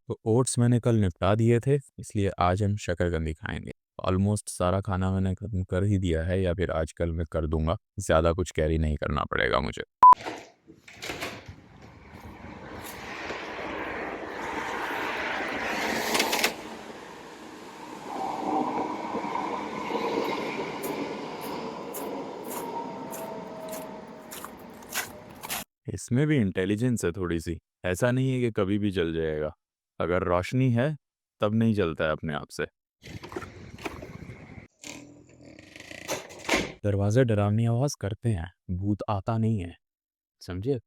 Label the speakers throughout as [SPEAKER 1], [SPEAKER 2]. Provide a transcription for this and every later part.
[SPEAKER 1] तो ओट्स मैंने कल निपटा दिए थे, इसलिए आज हम शकरकंदी खाएंगे। ऑलमोस्ट सारा खाना मैंने खत्म कर ही दिया है, या फिर आज कल मैं कर दूंगा। ज़्यादा कुछ कैरी नहीं करना पड़ेगा मुझे। इसमें भी इंटेलिजेंस है थोड़ी सी। ऐसा नहीं है कि कभी भी जल जाएगा। अगर रोशनी है तब नहीं जलता है अपने आप से। दरवाजे डरावनी आवाज करते हैं, भूत आता नहीं है, समझे।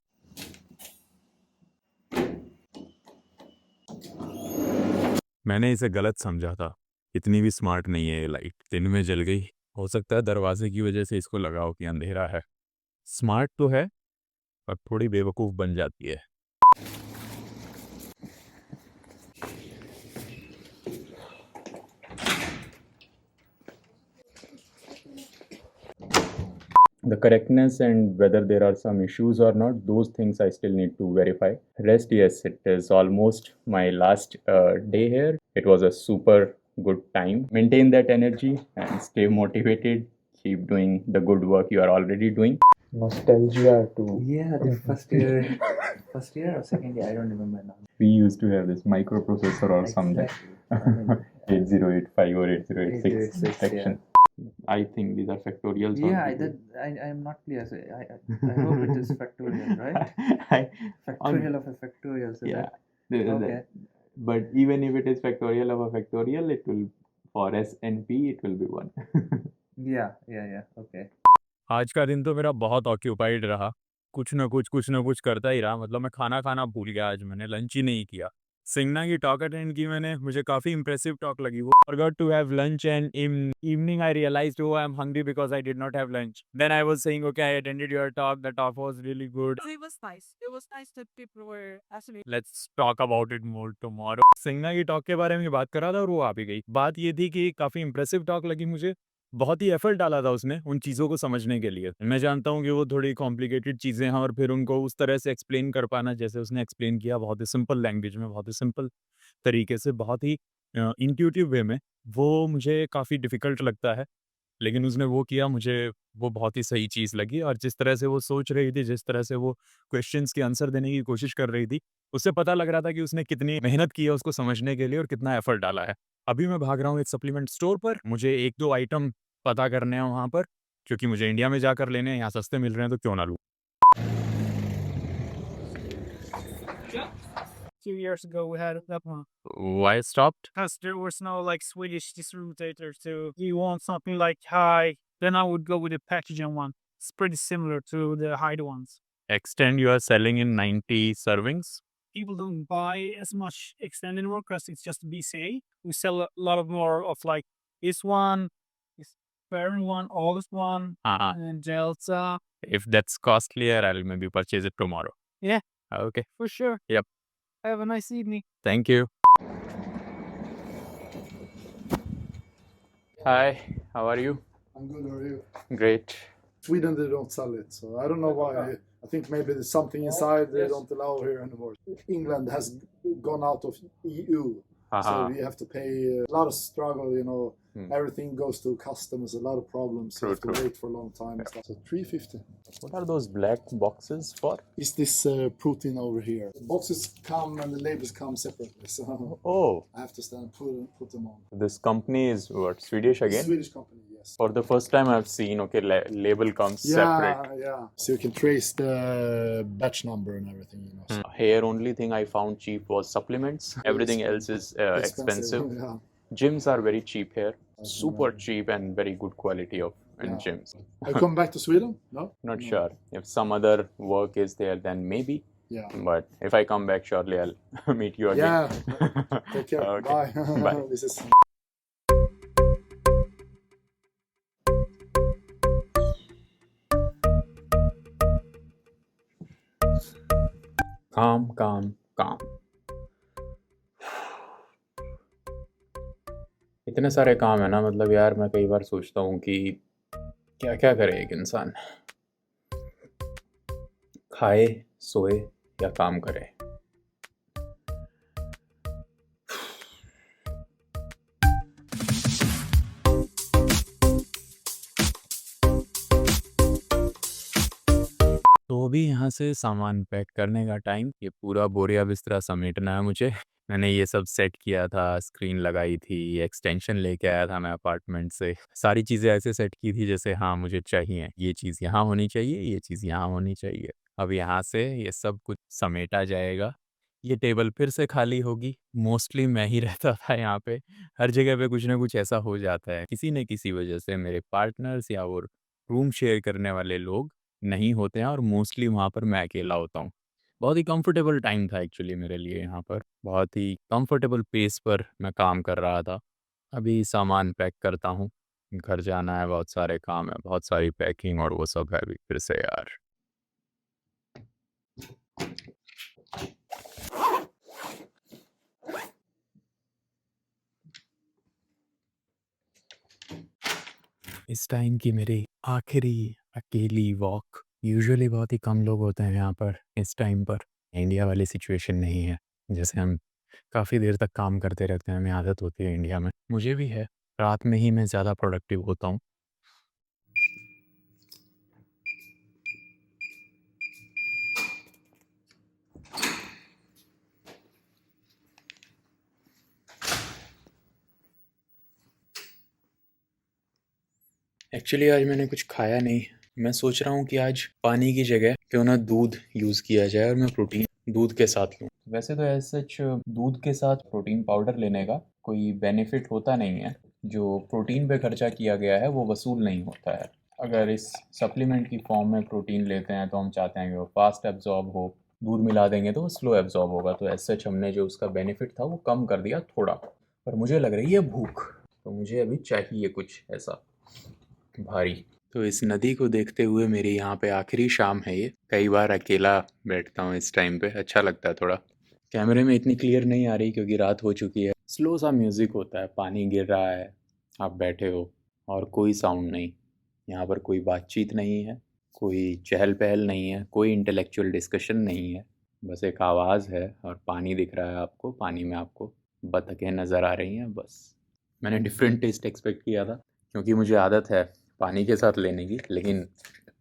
[SPEAKER 1] मैंने इसे गलत समझा था। इतनी भी स्मार्ट नहीं है ये लाइट। दिन में जल गई। हो सकता है दरवाजे की वजह से इसको लगाओ कि अंधेरा है। स्मार्ट तो है पर थोड़ी बेवकूफ़ बन जाती है। The correctness and whether there are some issues or not, those things I still need to verify. Rest, yes, it is almost my last day here. It was a super good time. Maintain that energy and stay motivated. Keep doing the good work you are already doing. Nostalgia to.
[SPEAKER 2] Yeah, the first year or second year, I don't remember now.
[SPEAKER 1] We used to have this microprocessor or something.
[SPEAKER 2] Exactly.
[SPEAKER 1] 8085 or 8086
[SPEAKER 2] 8086,
[SPEAKER 1] section. I think these are factorials.
[SPEAKER 2] Yeah,
[SPEAKER 1] only.
[SPEAKER 2] I'm not clear. So I hope it is factorial, right?
[SPEAKER 1] I-
[SPEAKER 2] Factorial of a factorial. So
[SPEAKER 1] yeah.
[SPEAKER 2] okay.
[SPEAKER 1] But even if it is factorial of a factorial, it will, for S and P, it will be 1.
[SPEAKER 2] Yeah. Okay.
[SPEAKER 1] आज का दिन तो मेरा बहुत occupied रहा। कुछ ना कुछ करता ही रहा। मतलब मैं खाना खाना भूल गया। आज मैंने लंच ही नहीं किया। सिंगना की टॉक अटेंड की मैंने, मुझे काफ़ी इंप्रेसिव टॉक लगी वो। Forgot to have lunch and in evening I realized I am hungry because I did not have lunch. Then I was saying okay I attended your talk, the talk was really good.
[SPEAKER 3] It was nice. It was nice that people were asking me.
[SPEAKER 1] Let's talk about it more tomorrow. सिंगना की talk के बारे में बात कर रहा था और वो आ भी गई। बात ये थी कि काफ़ी इंप्रेसिव टॉक लगी मुझे। बहुत ही एफर्ट डाला था उसने उन चीज़ों को समझने के लिए। मैं जानता हूँ कि वो थोड़ी कॉम्प्लिकेटेड चीज़ें हैं और फिर उनको उस तरह से एक्सप्लेन कर पाना जैसे उसने एक्सप्लेन किया, बहुत ही सिंपल लैंग्वेज में, बहुत ही सिंपल तरीके से, बहुत ही इंट्यूटिव वे में, वो मुझे काफ़ी डिफ़िकल्ट लगता है। लेकिन उसने वो किया, मुझे वो बहुत ही सही चीज़ लगी। और जिस तरह से वो सोच रही थी, जिस तरह से वो क्वेश्चंस के आंसर देने की कोशिश कर रही थी, उससे पता लग रहा था कि उसने कितनी मेहनत की है उसको समझने के लिए और कितना एफर्ट डाला है। अभी मैं भाग रहा हूँ एक सप्लीमेंट स्टोर पर, मुझे 1-2 आइटम पता करने हैं वहाँ पर, क्योंकि मुझे इंडिया में जाकर लेने हैं, यहाँ सस्ते मिल रहे हैं तो क्यों ना लूँ।
[SPEAKER 3] Yeah. 2 years ago, we had that one.
[SPEAKER 1] Why stopped?
[SPEAKER 3] Because there was no like Swedish distributor to you want something like high, then I would go with the packaging one. It's pretty similar to the high ones.
[SPEAKER 1] Extend you are selling in 90 servings?
[SPEAKER 3] People don't buy as much extended anymore because it's just BCA. We sell a lot of more of like this one, this Baron one, August one,
[SPEAKER 1] हाँ,
[SPEAKER 3] and Delta.
[SPEAKER 1] if that's costlier, I'll maybe purchase it tomorrow.
[SPEAKER 3] Yeah,
[SPEAKER 1] Okay,
[SPEAKER 3] for sure.
[SPEAKER 1] Yep.
[SPEAKER 3] Have a nice evening.
[SPEAKER 1] thank you. Hi, how are you?
[SPEAKER 4] I'm good, how are you?
[SPEAKER 1] Great.
[SPEAKER 4] Sweden, they don't sell it, so I don't know why. I think maybe there's something inside they
[SPEAKER 1] Yes.
[SPEAKER 4] don't allow here anymore. England has gone out of EU, so
[SPEAKER 1] Uh-huh.
[SPEAKER 4] we have to pay a lot of struggle, you know.
[SPEAKER 1] Hmm.
[SPEAKER 4] Everything goes to customs, a lot of problems.
[SPEAKER 1] True,
[SPEAKER 4] you have to
[SPEAKER 1] true.
[SPEAKER 4] wait for a long time. and stuff. So 350.
[SPEAKER 1] What are those black boxes for?
[SPEAKER 4] Is this protein over here? The boxes come and the labels come separately, so
[SPEAKER 1] Oh,
[SPEAKER 4] I have to stand and put them on.
[SPEAKER 1] this company is what, Swedish again?
[SPEAKER 4] Swedish company, yes.
[SPEAKER 1] For the first time I've seen, okay, label comes separate.
[SPEAKER 4] Yeah. So you can trace the batch number and everything, you know. So
[SPEAKER 1] Here only thing I found cheap was supplements. Everything else is expensive.
[SPEAKER 4] Yeah.
[SPEAKER 1] Gyms are very cheap here. Super cheap and very good quality of in
[SPEAKER 4] Yeah.
[SPEAKER 1] gyms.
[SPEAKER 4] Are you coming back to Sweden? No?
[SPEAKER 1] Not
[SPEAKER 4] No.
[SPEAKER 1] sure. If some other work is there, then maybe.
[SPEAKER 4] Yeah.
[SPEAKER 1] But if I come back, surely I'll meet you again.
[SPEAKER 4] Yeah. Take care.
[SPEAKER 1] Okay.
[SPEAKER 4] Bye.
[SPEAKER 1] Bye.
[SPEAKER 4] This is
[SPEAKER 1] Calm, calm, calm. इतने सारे काम है ना, मतलब यार मैं कई बार सोचता हूँ कि क्या क्या करे एक इंसान, खाए, सोए या काम करे। यहाँ से सामान पैक करने का टाइम, ये पूरा बोरिया बिस्तरा समेटना है मुझे। मैंने ये सब सेट किया था, स्क्रीन लगाई थी, एक्सटेंशन लेके आया था मैं अपार्टमेंट से। सारी चीज़ें ऐसे सेट की थी जैसे हाँ, मुझे चाहिए, ये चीज़ यहाँ होनी चाहिए, ये चीज़ यहाँ होनी चाहिए। अब यहाँ से ये सब कुछ समेटा जाएगा। ये टेबल फिर से खाली होगी। मोस्टली मैं ही रहता था यहाँ पे। हर जगह पे कुछ ना कुछ ऐसा हो जाता है। किसी न किसी वजह से मेरे पार्टनर्स या वो रूम शेयर करने वाले लोग नहीं होते हैं और मोस्टली वहाँ पर मैं अकेला होता हूँ। बहुत ही कंफर्टेबल टाइम था एक्चुअली मेरे लिए यहाँ पर। बहुत ही कंफर्टेबल पेस पर मैं काम कर रहा था। अभी सामान पैक करता हूँ। घर जाना है, बहुत सारे काम है, बहुत सारी पैकिंग और वो सब है अभी फिर से यार। इस टाइम की मेरी आखिरी अकेली वॉक। यूजुअली बहुत ही कम लोग होते हैं यहाँ पर इस टाइम पर। इंडिया वाली सिचुएशन नहीं है, जैसे हम काफ़ी देर तक काम करते रहते हैं, हमें आदत होती है इंडिया में। मुझे भी है, रात में ही मैं ज़्यादा प्रोडक्टिव होता हूँ। एक्चुअली आज मैंने कुछ खाया नहीं। मैं सोच रहा हूँ कि आज पानी की जगह क्यों ना दूध यूज़ किया जाए और मैं प्रोटीन दूध के साथ लूँ। वैसे तो एज सच दूध के साथ प्रोटीन पाउडर लेने का कोई बेनिफिट होता नहीं है। जो प्रोटीन पे खर्चा किया गया है वो वसूल नहीं होता है। अगर इस सप्लीमेंट की फॉर्म में प्रोटीन लेते हैं तो हम चाहते हैं कि वो फास्ट एब्जॉर्ब हो। दूध मिला देंगे तो वो स्लो एब्जॉर्ब होगा, तो एज सच हमने जो उसका बेनिफिट था वो कम कर दिया थोड़ा। पर मुझे लग रही है भूख, तो मुझे अभी चाहिए कुछ ऐसा भारी। तो इस नदी को देखते हुए मेरी यहाँ पे आखिरी शाम है ये। कई बार अकेला बैठता हूँ इस टाइम पे, अच्छा लगता है थोड़ा। कैमरे में इतनी क्लियर नहीं आ रही क्योंकि रात हो चुकी है। स्लो सा म्यूज़िक होता है, पानी गिर रहा है, आप बैठे हो और कोई साउंड नहीं। यहाँ पर कोई बातचीत नहीं है, कोई चहल पहल नहीं है, कोई इंटेलेक्चुअल डिस्कशन नहीं है। बस एक आवाज़ है और पानी दिख रहा है आपको, पानी में आपको बतखें नज़र आ रही हैं बस। मैंने डिफरेंट टेस्ट एक्सपेक्ट किया था क्योंकि मुझे आदत है पानी के साथ लेने की, लेकिन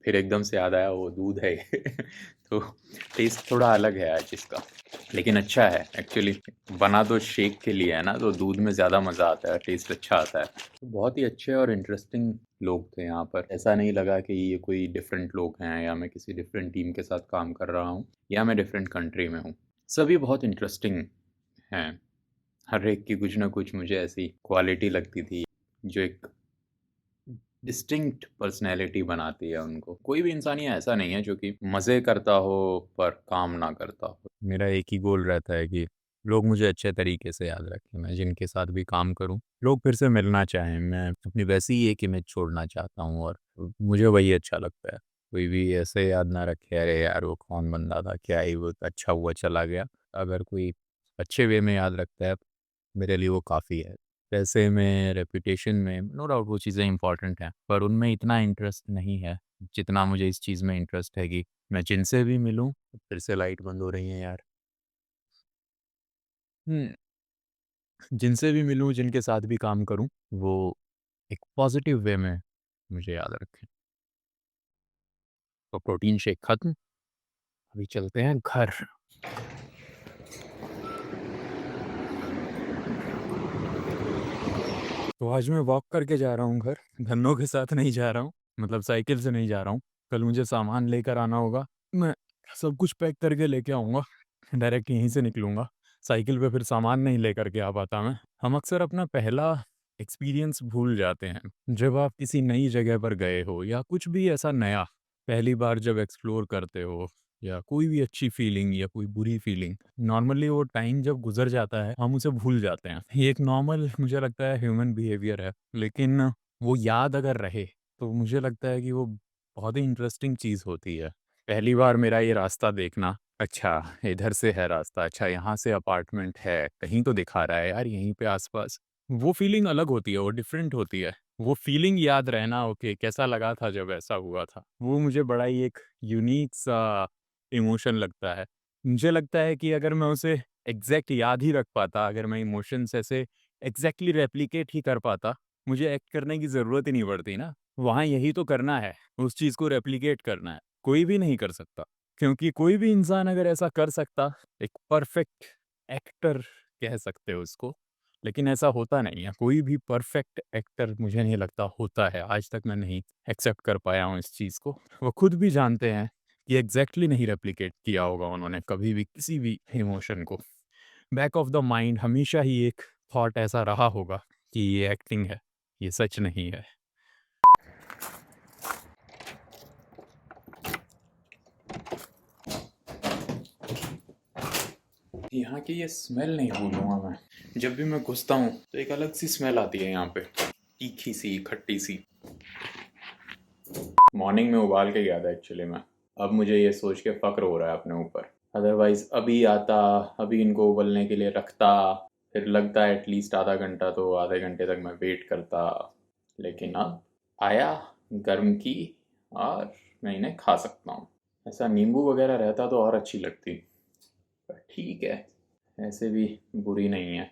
[SPEAKER 1] फिर एकदम से याद आया वो दूध है तो टेस्ट थोड़ा अलग है आज इसका, लेकिन अच्छा है एक्चुअली। बना तो शेक के लिए है ना, तो दूध में ज़्यादा मज़ा आता है, टेस्ट अच्छा आता है। तो बहुत ही अच्छे और इंटरेस्टिंग लोग थे यहाँ पर। ऐसा नहीं लगा कि ये कोई डिफरेंट लोग हैं या मैं किसी डिफरेंट टीम के साथ काम कर रहा हूँ या मैं डिफरेंट कंट्री में हूँ। सभी बहुत इंटरेस्टिंग हैं। हर एक की कुछ ना कुछ मुझे ऐसी क्वालिटी लगती थी जो एक डिस्टिंक्ट पर्सनैलिटी बनाती है उनको। कोई भी इंसान ही ऐसा नहीं है जो कि मज़े करता हो पर काम ना करता हो। मेरा एक ही गोल रहता है कि लोग मुझे अच्छे तरीके से याद रखें। मैं जिनके साथ भी काम करूं, लोग फिर से मिलना चाहें। मैं अपनी वैसी ही एक इमेज छोड़ना चाहता हूं और मुझे वही अच्छा लगता है। कोई भी ऐसे याद ना रखे, अरे यार वो कौन बंदा था, क्या ही वो अच्छा हुआ चला गया। अगर कोई अच्छे वे में याद रखता है, मेरे लिए वो काफ़ी है। पैसे में, रेपुटेशन में, नो डाउट वो चीज़ें इंपॉर्टेंट हैं, पर उनमें इतना इंटरेस्ट नहीं है जितना मुझे इस चीज़ में इंटरेस्ट है कि मैं जिनसे भी मिलूं। फिर से लाइट बंद हो रही है यार। जिनसे भी मिलूं, जिनके साथ भी काम करूं, वो एक पॉजिटिव वे में मुझे याद रखें। तो प्रोटीन शेक खत्म, अभी चलते हैं घर। तो आज मैं वॉक करके जा रहा हूँ घर, धन्नो के साथ नहीं जा रहा हूँ, मतलब साइकिल से नहीं जा रहा हूँ। कल मुझे सामान लेकर आना होगा, मैं सब कुछ पैक करके लेके आऊँगा, डायरेक्ट यहीं से निकलूँगा। साइकिल पे फिर सामान नहीं लेकर के आ पाता मैं। हम अक्सर अपना पहला एक्सपीरियंस भूल जाते हैं। जब आप किसी नई जगह पर गए हो या कुछ भी ऐसा नया, पहली बार जब एक्सप्लोर करते हो या कोई भी अच्छी फीलिंग या कोई बुरी फीलिंग, नॉर्मली वो टाइम जब गुजर जाता है हम उसे भूल जाते हैं। ये एक नॉर्मल मुझे लगता है ह्यूमन बिहेवियर है, लेकिन वो याद अगर रहे तो मुझे लगता है कि वो बहुत ही इंटरेस्टिंग चीज़ होती है। पहली बार मेरा ये रास्ता देखना, अच्छा इधर से है रास्ता, अच्छा यहाँ से अपार्टमेंट है, कहीं तो दिखा रहा है यार यहीं पे आसपास, वो फीलिंग अलग होती है, वो डिफरेंट होती है। वो फीलिंग याद रहना, ओके कैसा लगा था जब ऐसा हुआ था, वो मुझे बड़ा ही एक यूनिक सा इमोशन लगता है। मुझे लगता है कि अगर मैं उसे एग्ज़ैक्ट याद ही रख पाता, अगर मैं इमोशंस ऐसे एग्ज़ैक्टली रेप्लिकेट ही कर पाता, मुझे एक्ट करने की ज़रूरत ही नहीं पड़ती ना। वहाँ यही तो करना है, उस चीज़ को रेप्लिकेट करना है, कोई भी नहीं कर सकता। क्योंकि कोई भी इंसान अगर ऐसा कर सकता, एक परफेक्ट एक्टर कह सकते हो उसको, लेकिन ऐसा होता नहीं है। कोई भी परफेक्ट एक्टर मुझे नहीं लगता होता है। आज तक मैं नहीं एक्सेप्ट कर पाया हूँ इस चीज़ को। वो खुद भी जानते हैं कि एग्जैक्टली नहीं रेप्लिकेट किया होगा उन्होंने कभी भी किसी भी इमोशन को। बैक ऑफ द माइंड हमेशा ही एक थॉट ऐसा रहा होगा कि ये एक्टिंग है, ये सच नहीं है। यहाँ की ये स्मेल नहीं भूलूंगा मैं। जब भी मैं घुसता हूँ तो एक अलग सी स्मेल आती है यहाँ पे, तीखी सी, खट्टी सी। मॉर्निंग में उबाल के गया था एक्चुअली मैं। अब मुझे ये सोच के फक्र हो रहा है अपने ऊपर। अदरवाइज अभी आता, अभी इनको उबलने के लिए रखता, फिर लगता है एटलीस्ट आधा घंटा, तो आधे घंटे तक मैं वेट करता। लेकिन अब आया गर्म की और मैं इन्हें खा सकता हूँ। ऐसा नींबू वगैरह रहता तो और अच्छी लगती, पर ठीक है, ऐसे भी बुरी नहीं है।